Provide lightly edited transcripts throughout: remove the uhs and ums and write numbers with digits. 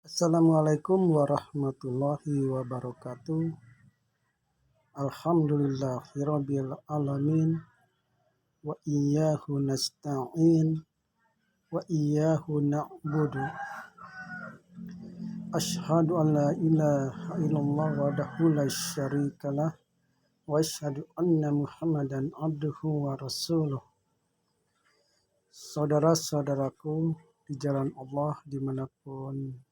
Assalamualaikum warahmatullahi wabarakatuh. Alhamdulillahirabbil alamin wa iyyahu nasta'in wa iyyahu na'budu. Asyhadu an la ilaha illallah wahdahu la syarikalah wa asyhadu anna Muhammadan abduhu wa rasuluh. Saudara-saudaraku di jalan Allah dimanapun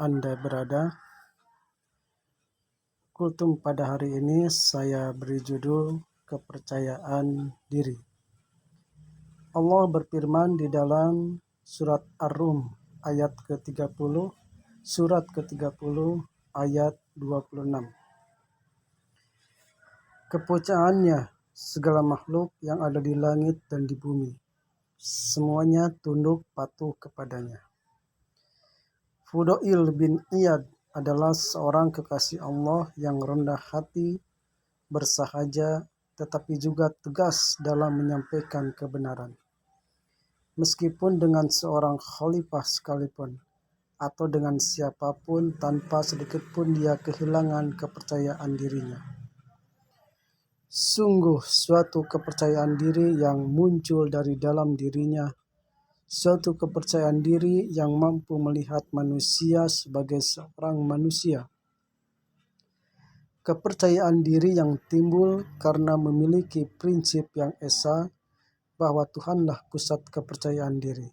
Anda berada, kultum pada hari ini saya beri judul kepercayaan diri. Allah berfirman di dalam surat Ar-Rum ayat ke-30, surat ke-30 ayat 26. Kepercayaannya segala makhluk yang ada di langit dan di bumi, semuanya tunduk patuh kepadanya. Fudail bin Iyad adalah seorang kekasih Allah yang rendah hati, bersahaja, tetapi juga tegas dalam menyampaikan kebenaran. Meskipun dengan seorang khalifah sekalipun, atau dengan siapapun, tanpa sedikit pun dia kehilangan kepercayaan dirinya. Sungguh suatu kepercayaan diri yang muncul dari dalam dirinya, suatu kepercayaan diri yang mampu melihat manusia sebagai seorang manusia. Kepercayaan diri yang timbul karena memiliki prinsip yang esa bahwa Tuhanlah pusat kepercayaan diri.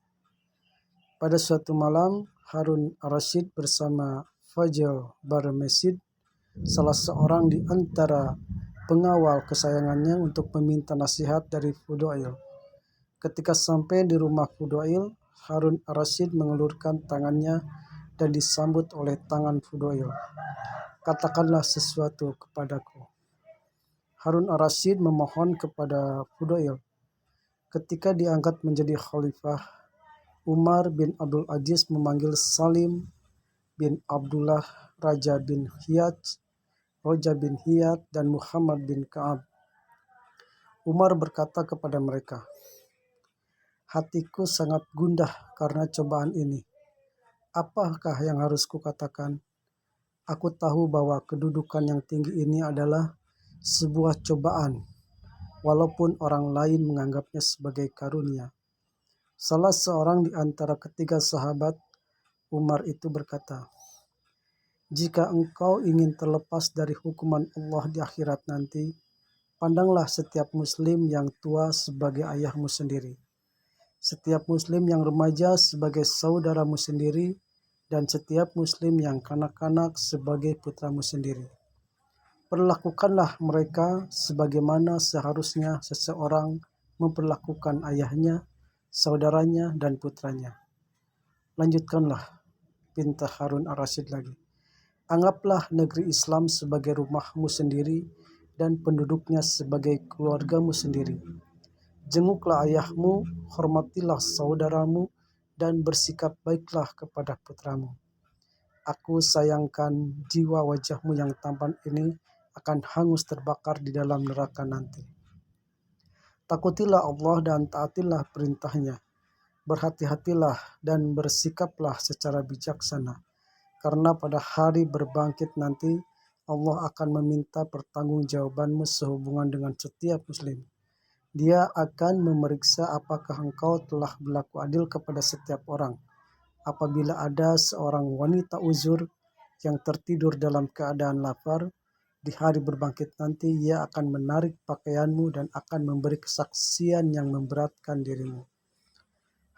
Pada suatu malam, Harun Ar-Rasyid bersama Fajr Barmesid, salah seorang di antara pengawal kesayangannya, untuk meminta nasihat dari Fudail. Ketika sampai di rumah Fudail, Harun Ar-Rasyid mengulurkan tangannya dan disambut oleh tangan Fudail. Katakanlah sesuatu kepadaku. Harun Ar-Rasyid memohon kepada Fudail. Ketika diangkat menjadi khalifah, Umar bin Abdul Aziz memanggil Salim bin Abdullah, Raja bin Hiyad, dan Muhammad bin Ka'ab. Umar berkata kepada mereka, "Hatiku sangat gundah karena cobaan ini. Apakah yang harus kukatakan? Aku tahu bahwa kedudukan yang tinggi ini adalah sebuah cobaan, walaupun orang lain menganggapnya sebagai karunia." Salah seorang di antara ketiga sahabat Umar itu berkata, "Jika engkau ingin terlepas dari hukuman Allah di akhirat nanti, pandanglah setiap muslim yang tua sebagai ayahmu sendiri, setiap muslim yang remaja sebagai saudaramu sendiri, dan setiap muslim yang kanak-kanak sebagai putramu sendiri. Perlakukanlah mereka sebagaimana seharusnya seseorang memperlakukan ayahnya, saudaranya, dan putranya." Lanjutkanlah, pinta Harun Ar-Rasyid lagi. "Anggaplah negeri Islam sebagai rumahmu sendiri dan penduduknya sebagai keluargamu sendiri. Jenguklah ayahmu, hormatilah saudaramu, dan bersikap baiklah kepada putramu. Aku sayangkan jiwa wajahmu yang tampan ini akan hangus terbakar di dalam neraka nanti. Takutilah Allah dan taatilah perintahnya. Berhati-hatilah dan bersikaplah secara bijaksana, karena pada hari berbangkit nanti Allah akan meminta pertanggungjawabanmu sehubungan dengan setiap muslim. Dia akan memeriksa apakah engkau telah berlaku adil kepada setiap orang. Apabila ada seorang wanita uzur yang tertidur dalam keadaan lapar, di hari berbangkit nanti ia akan menarik pakaianmu dan akan memberi kesaksian yang memberatkan dirimu."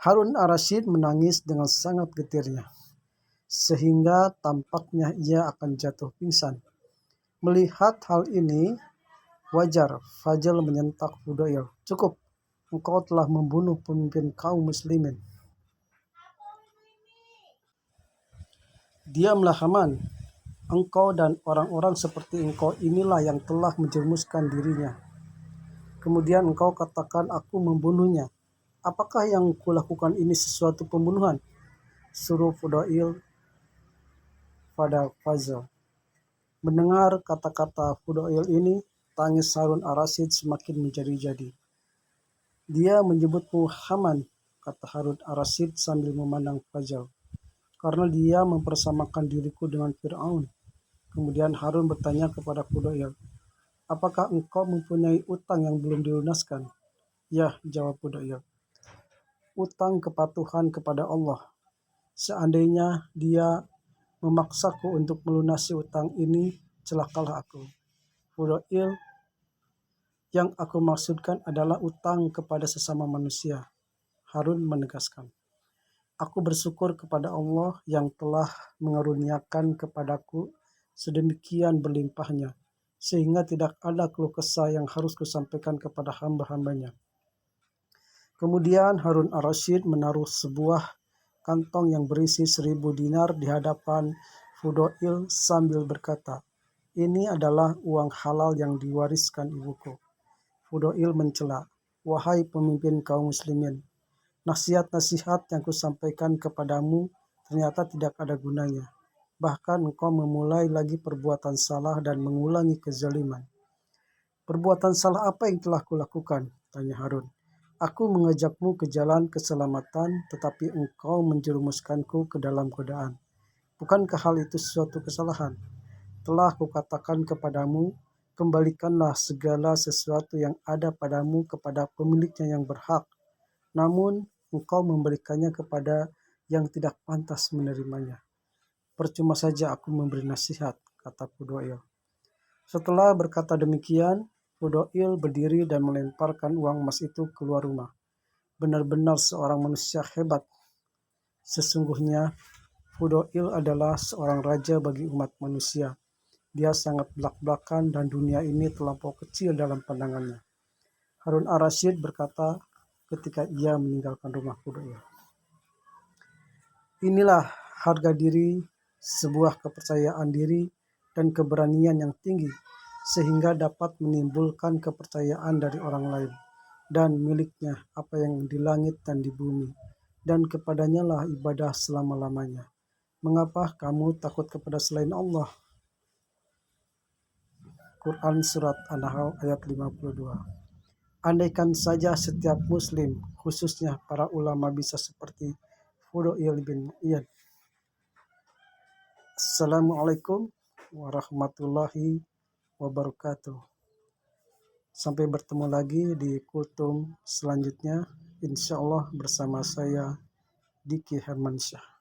Harun Ar-Rasyid menangis dengan sangat getirnya, sehingga tampaknya ia akan jatuh pingsan. Melihat hal ini, wajar Fajr menyentak Fudail, "Cukup, engkau telah membunuh pemimpin kaum muslimin. Diamlah Haman, engkau dan orang-orang seperti engkau inilah yang telah menjerumuskan dirinya. Kemudian engkau katakan aku membunuhnya. Apakah yang kulakukan ini sesuatu pembunuhan?" Suruh Fudail pada Fajr. Mendengar kata-kata Fudail ini, tangis Harun Ar-Rasyid semakin menjadi-jadi. "Dia menyebutmu Haman," kata Harun Ar-Rasyid sambil memandang Fajr. karena dia mempersamakan diriku dengan Fir'aun. Kemudian Harun bertanya kepada Fudail, apakah engkau mempunyai utang yang belum dilunaskan? Ya, jawab Fudail, utang kepatuhan kepada Allah. Seandainya dia memaksaku untuk melunasi utang ini, celakalah aku. Fudail, yang aku maksudkan adalah utang kepada sesama manusia. Harun menegaskan, aku bersyukur kepada Allah yang telah mengaruniakan kepadaku sedemikian berlimpahnya, sehingga tidak ada keluh kesah yang harus kusampaikan kepada hamba-hambanya. Kemudian Harun ar-Rasyid menaruh sebuah kantong yang berisi 1.000 dinar di hadapan Fudail sambil berkata, ini adalah uang halal yang diwariskan ibuku. Fudail mencela, wahai pemimpin kaum muslimin, nasihat-nasihat yang kusampaikan kepadamu ternyata tidak ada gunanya. Bahkan engkau memulai lagi perbuatan salah dan mengulangi kezaliman. Perbuatan salah apa yang telah kulakukan? Tanya Harun. Aku mengajakmu ke jalan keselamatan, tetapi engkau menjerumuskanku ke dalam godaan. Bukankah hal itu suatu kesalahan? Telah kukatakan kepadamu, kembalikanlah segala sesuatu yang ada padamu kepada pemiliknya yang berhak. Namun engkau memberikannya kepada yang tidak pantas menerimanya. Percuma saja aku memberi nasihat, kata Fudail. Setelah berkata demikian, Fudail berdiri dan melemparkan uang emas itu keluar rumah. Benar-benar seorang manusia hebat. Sesungguhnya Fudail adalah seorang raja bagi umat manusia. Dia sangat belak-belakan dan dunia ini terlampau kecil dalam pandangannya. Harun ar-Rasyid berkata ketika ia meninggalkan rumah Fudail. Inilah harga diri, sebuah kepercayaan diri dan keberanian yang tinggi, sehingga dapat menimbulkan kepercayaan dari orang lain, dan miliknya apa yang di langit dan di bumi, dan kepadanya lah ibadah selama-lamanya. Mengapa kamu takut kepada selain Allah? Quran Surat An-Nahl ayat 52. Andaikan saja setiap muslim, khususnya para ulama, bisa seperti Fudail bin Iyad. Assalamualaikum warahmatullahi wabarakatuh. Sampai bertemu lagi di kultum selanjutnya, insya Allah bersama saya Diki Hermansyah.